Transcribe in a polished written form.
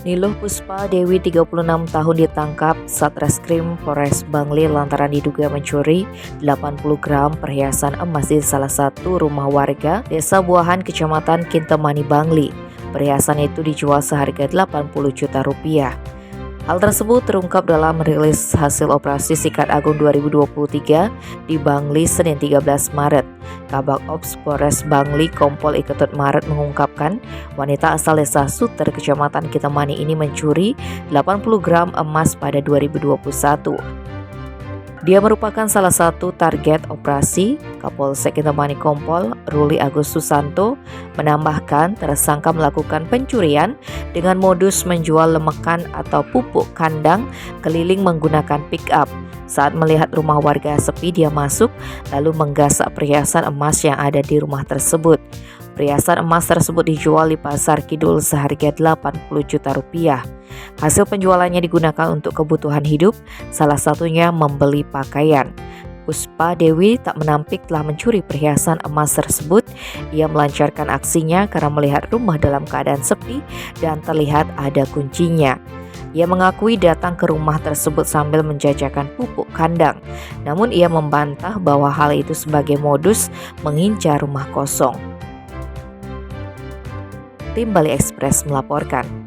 Niluh Puspa Dewi 36 tahun ditangkap Satreskrim Polres Bangli lantaran diduga mencuri 80 gram perhiasan emas di salah satu rumah warga Desa Buahan, Kecamatan Kintamani, Bangli. Perhiasan itu dijual seharga 80 juta rupiah. Hal tersebut terungkap dalam merilis hasil operasi Sikat Agung 2023 di Bangli Senin 13 Maret. Kabak Ops Polres Bangli Kompol Iketut Maret mengungkapkan wanita asal desa Suter, Kecamatan Kintamani ini mencuri 80 gram emas pada 2021. Dia merupakan salah satu target operasi. Kapolsek Kintamani Kompol Ruli Agus Susanto menambahkan tersangka melakukan pencurian dengan modus menjual lemekan atau pupuk kandang keliling menggunakan pick up. Saat melihat rumah warga sepi, dia masuk lalu menggasak perhiasan emas yang ada di rumah tersebut. Perhiasan emas tersebut dijual di Pasar Kidul seharga 80 juta rupiah. Hasil penjualannya digunakan untuk kebutuhan hidup, salah satunya membeli pakaian. Puspa Dewi tak menampik telah mencuri perhiasan emas tersebut. Ia melancarkan aksinya karena melihat rumah dalam keadaan sepi dan terlihat ada kuncinya. Ia mengakui datang ke rumah tersebut sambil menjajakan pupuk kandang. Namun ia membantah bahwa hal itu sebagai modus mengincar rumah kosong. Tim Bali Express melaporkan.